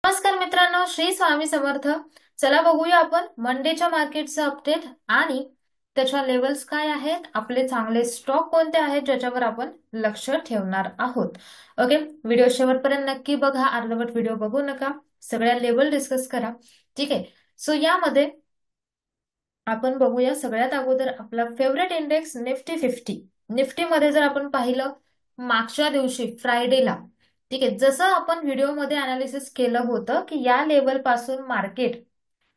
नमस्कार मित्रांनो, श्री स्वामी समर्थ. चला बघूया आपण मंडेच्या मार्केटचा अपडेट आणि त्याच्या लेवल्स काय आहेत, आपले चांगले स्टॉक कोणते आहेत ज्याच्यावर आपण लक्ष ठेवणार आहोत. ओके, व्हिडिओ शेवटपर्यंत नक्की बघा, अर्धवट व्हिडिओ बघू नका, सगळ्या लेवल डिस्कस करा. ठीक आहे. सो यामध्ये आपण बघूया सगळ्यात अगोदर आपला फेवरेट इंडेक्स निफ्टी 50. निफ्टी मध्ये जर आपण पाहिलं मागच्या दिवशी फ्रायडेला, ठीक आहे, जसं आपण व्हिडिओमध्ये अनालिसिस केलं होतं की या लेवल पासून मार्केट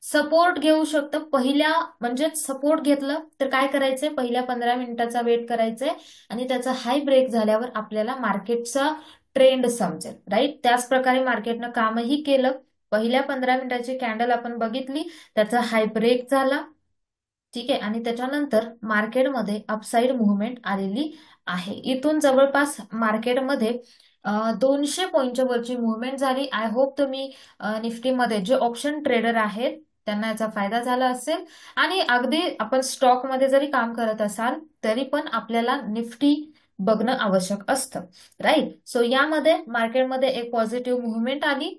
सपोर्ट घेऊ शकतं. पहिल्या म्हणजे सपोर्ट घेतलं तर काय करायचंय, पहिल्या 15 मिनिटाचा वेट करायचंय आणि त्याचा हाय ब्रेक झाल्यावर आपल्याला मार्केटचा ट्रेंड समजेल. राईट, त्याच प्रकारे मार्केटनं कामही केलं. पहिल्या 15 मिनिटाची कॅन्डल आपण बघितली, त्याचा हाय ब्रेक झाला. ठीक आहे, आणि त्याच्यानंतर मार्केटमध्ये अपसाइड मुवमेंट आलेली आहे. इथून जवळपास मार्केटमध्ये 200 पॉईंटच्या वरची मुवमेंट झाली. आय होप तुम्ही निफ्टीमध्ये जे ऑप्शन ट्रेडर आहेत त्यांना याचा फायदा झाला असेल. आणि अगदी आपण स्टॉकमध्ये जरी काम करत असाल तरी पण आपल्याला निफ्टी बघणं आवश्यक असतं. राईट, सो यामध्ये मार्केटमध्ये एक पॉझिटिव्ह मुवमेंट आली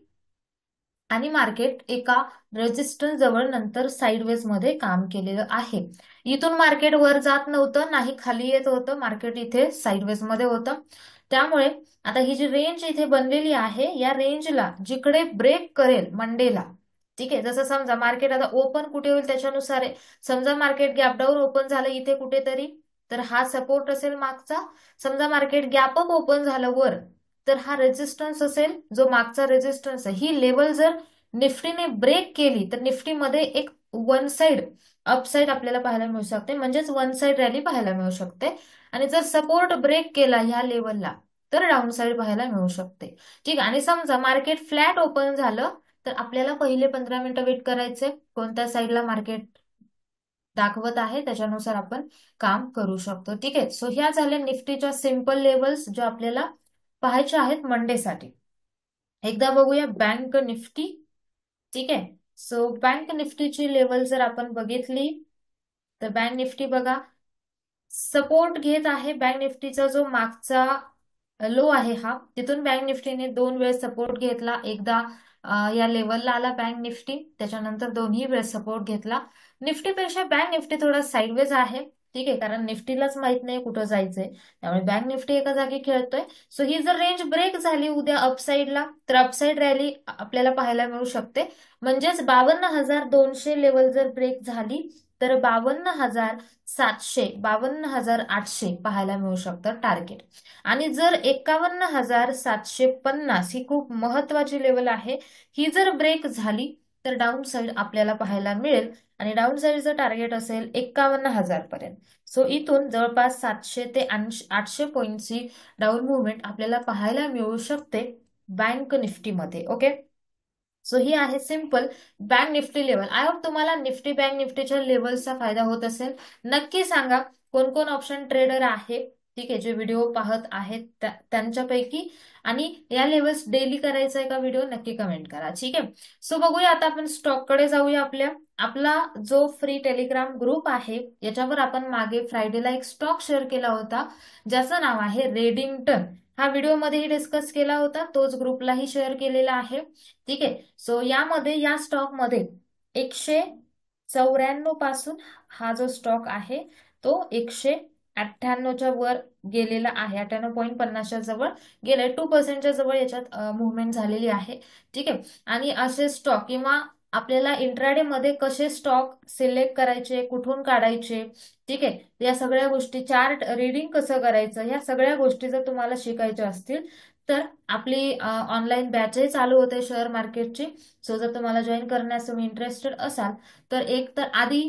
आणि मार्केट एका रेजिस्टन्स जवळ नंतर साइडवेज मध्ये काम केलेलं आहे. इथून मार्केट वर जात नव्हतं, नाही खाली येत होतं, मार्केट इथे साइडवेज मध्ये होतं. त्यामुळे आता ही जी रेंज इथे बनलेली आहे, या रेंजला जिकडे ब्रेक करेल मंडेला, ठीक आहे, जसं समजा मार्केट आता ओपन कुठे होईल त्याच्यानुसार आहे. समजा मार्केट गॅपडाऊन ओपन झालं इथे कुठेतरी, तर हा सपोर्ट असेल मागचा. समजा मार्केट गॅप अप ओपन झालं वर, तर हा रेजिस्टन्स असेल जो मागचा रेजिस्टन्स आहे. ही लेवल जर निफ्टीने ब्रेक केली तर निफ्टीमध्ये एक वन साइड अपसाइड आपल्याला पाहायला मिळू शकते, म्हणजेच वन साइड रॅली पाहायला मिळू शकते. आणि जर सपोर्ट ब्रेक केला ह्या लेवलला तर डाऊन साइड पाहायला मिळू शकते. ठीक आहे, आणि समजा मार्केट फ्लॅट ओपन झालं तर आपल्याला पहिले 15 मिनिटं वेट करायचे, कोणत्या साईडला मार्केट दाखवत आहे त्याच्यानुसार आपण काम करू शकतो. ठीक आहे, सो ह्या झाल्या निफ्टीच्या सिंपल लेवल्स ज्या आपल्याला पाहायच्या आहेत मंडेसाठी. एकदा बघूया बँक निफ्टी. ठीक आहे, सो बँक निफ्टीची लेवल जर आपण बघितली तर बँक निफ्टी बघा सपोर्ट घेत आहे. बँक निफ्टीचा जो मागचा लो आहे हा, तिथून बँक निफ्टीने 2 वेळेस सपोर्ट घेतला. एकदा या लेवलला आला बँक निफ्टी, त्याच्यानंतर दोन्ही वेळेस सपोर्ट घेतला. निफ्टीपेक्षा बँक निफ्टी थोडा साईडवेज आहे. ठीक आहे, कारण निफ्टीलाच माहित नाही कुठं जायचंय, त्यामुळे बँक निफ्टी एका जागी खेळतोय. सो ही जर रेंज ब्रेक झाली उद्या अपसाईडला तर अपसाईड रॅली आपल्याला पाहायला मिळू शकते. म्हणजेच 52,200 लेवल जर ब्रेक झाली तर 52,700 52,800 पाहायला मिळू शकतं टार्गेट. आणि जर 51,750 ही खूप महत्वाची लेवल आहे, ही जर ब्रेक झाली तर डाऊन साइड आपल्याला पाहायला मिळेल आणि डाऊन साइडचं टार्गेट असेल 51,000 पर्यंत. सो इथून जवळपास 700 ते 800 पॉईंटची डाऊन मुवमेंट आपल्याला पाहायला मिळू शकते बँक निफ्टीमध्ये. ओके, सो ही आहे simple bank Nifty level. I hope तुम्हाला निफ्टी बँक निफ्टीच्या लेवलचा फायदा होत असेल. नक्की सांगा कोण कोण ऑप्शन ट्रेडर आहे, ठीक आहे, जे व्हिडिओ पाहत आहेत त्यांच्यापैकी, आणि या लेवल्स डेली करायचा आहे का व्हिडिओ नक्की कमेंट करा. ठीक आहे, सो बघूया आता आपण स्टॉक कडे जाऊया. आपला जो फ्री टेलिग्राम ग्रुप आहे याच्यावर आपण मागे फ्रायडेला एक स्टॉक शेअर केला होता ज्याचं नाव आहे रेडिंग्टन. हा व्हिडिओमध्येही डिस्कस केला होता, तोच ग्रुपलाही शेअर केलेला आहे. ठीक आहे, सो यामध्ये या स्टॉक मध्ये 194 पासून हा जो स्टॉक आहे तो 198च्या वर गेलेला आहे. 98.50च्या जवळ गेले, 2% जवळ याच्यात मुवमेंट झालेली आहे. ठीक आहे, आणि असे स्टॉक किंवा आपल्याला इंट्राडे मध्ये कसे स्टॉक सिलेक्ट करायचे, कुठून काढायचे, ठीक आहे, या सगळ्या गोष्टी, चार्ट रीडिंग कसं करायचं, या सगळ्या गोष्टी जर तुम्हाला शिकायच्या असतील तर आपली ऑनलाईन बॅचही चालू होते शेअर मार्केटची. सो जर तुम्हाला जॉईन करण्यास तुम्ही इंटरेस्टेड असाल तर एक तर आधी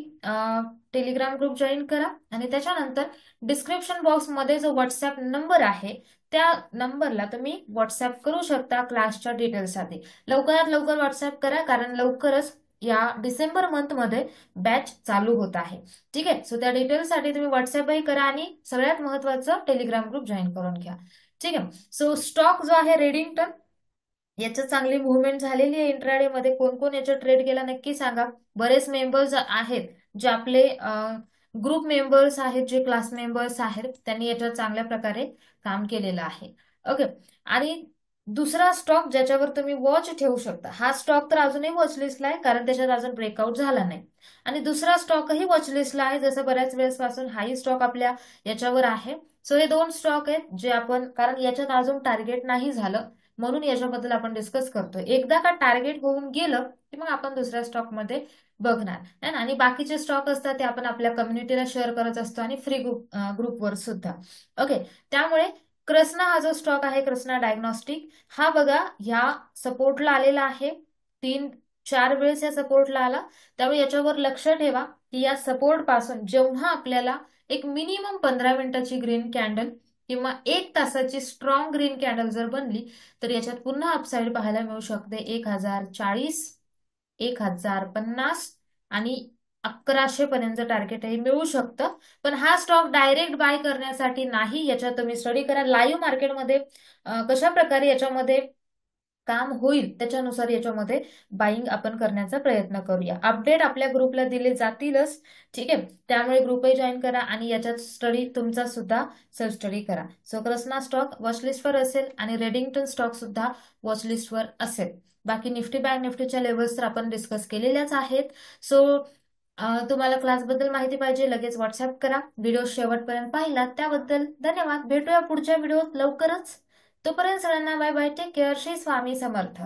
टेलिग्राम ग्रुप जॉईन करा आणि त्याच्यानंतर डिस्क्रिप्शन बॉक्समध्ये जो व्हॉट्सअप नंबर आहे त्या नंबरला तुम्ही व्हॉट्सअप करू शकता क्लासच्या डिटेल्ससाठी. लवकरात लवकर व्हॉट्सअप करा, कारण लवकरच या डिसेंबर मंथ मध्ये बॅच चालू होत आहे. ठीक आहे, सो त्या डिटेल्ससाठी तुम्ही व्हॉट्सअपही करा आणि सगळ्यात महत्वाचं टेलिग्राम ग्रुप जॉईन करून घ्या. ठीक आहे, सो स्टॉक जो आहे रेडिंग्टन, याच्यात चांगली मुवमेंट झालेली आहे इंट्राडे मध्ये. कोण कोण याच्यात ट्रेड केला नक्की सांगा. बरेच मेंबर्स आहेत जे आपले ग्रुप मेंबर्स आहेत, जे क्लास मेंबर्स आहेत, त्यांनी याच्यात चांगल्या प्रकारे काम केलेलं आहे. ओके, आणि दुसरा स्टॉक ज्याच्यावर तुम्ही वॉच ठेवू शकता, हा स्टॉक तर अजूनही वॉच लिस्टला आहे कारण त्याच्यात अजून ब्रेकआउट झाला नाही. आणि दुसरा स्टॉकही वॉच लिस्टला आहे, जसं बऱ्याच वेळेसपासून हाही स्टॉक आपल्या याच्यावर आहे. सो हे दोन स्टॉक आहेत जे आपण, कारण याच्यात अजून टार्गेट नाही झालं म्हणून याच्याबद्दल आपण डिस्कस करतोय. एकदा का टार्गेट होऊन गेलं की मग आपण दुसऱ्या स्टॉकमध्ये बघणार है ना. आणि बाकीचे स्टॉक असतात ते आपण आपल्या कम्युनिटीला शेअर करत असतो आणि फ्री ग्रुपवर सुद्धा. ओके. त्यामुळे कृष्णा हा जो स्टॉक आहे, कृष्णा डायग्नॉस्टिक, हा बघा ह्या सपोर्टला आलेला आहे. 3-4 वेळेस या सपोर्टला आला. त्यामुळे याच्यावर लक्ष ठेवा की या सपोर्ट पासून जेव्हा आपल्याला एक मिनिमम 15 मिनिटाची ग्रीन कॅन्डल किंवा 1 तासाची स्ट्रॉंग ग्रीन कॅन्डल जर बनली तर याच्यात पुन्हा अपसाईड पाहायला मिळू शकते. 1040, 1050 आणि 1100 पर्यंत टार्गेटही मिळू शकतं. पण हा स्टॉक डायरेक्ट बाय करण्यासाठी नाही, याच्यात तुम्ही स्टडी करा लाईव्ह मार्केटमध्ये कशा प्रकारे याच्यामध्ये काम होईल त्याच्यानुसार याच्यामध्ये बाईंग आपण करण्याचा प्रयत्न करूया. अपडेट आपल्या ग्रुपला दिले जातीलच. ठीक आहे. त्यामुळे ग्रुपही जॉईन करा आणि याच्यात स्टडी तुमचा सुद्धा सेल्फ स्टडी करा. सो कृष्णा स्टॉक वॉचलिस्टवर असेल आणि रेडिंग्टन स्टॉक सुद्धा वॉचलिस्टवर असेल. बाकी निफ्टी बँक निफ्टीच्या लेवल्स तर आपण डिस्कस केलेल्याच आहेत. सो तुम्हाला क्लासबद्दल माहिती पाहिजे लगेच व्हॉट्सअप करा. व्हिडिओ शेवटपर्यंत पाहिला त्याबद्दल धन्यवाद. भेटूया पुढच्या व्हिडिओत लवकरच. तोपर्यंत सगळ्यांना bye bye, take care. Shri Swami समर्थ.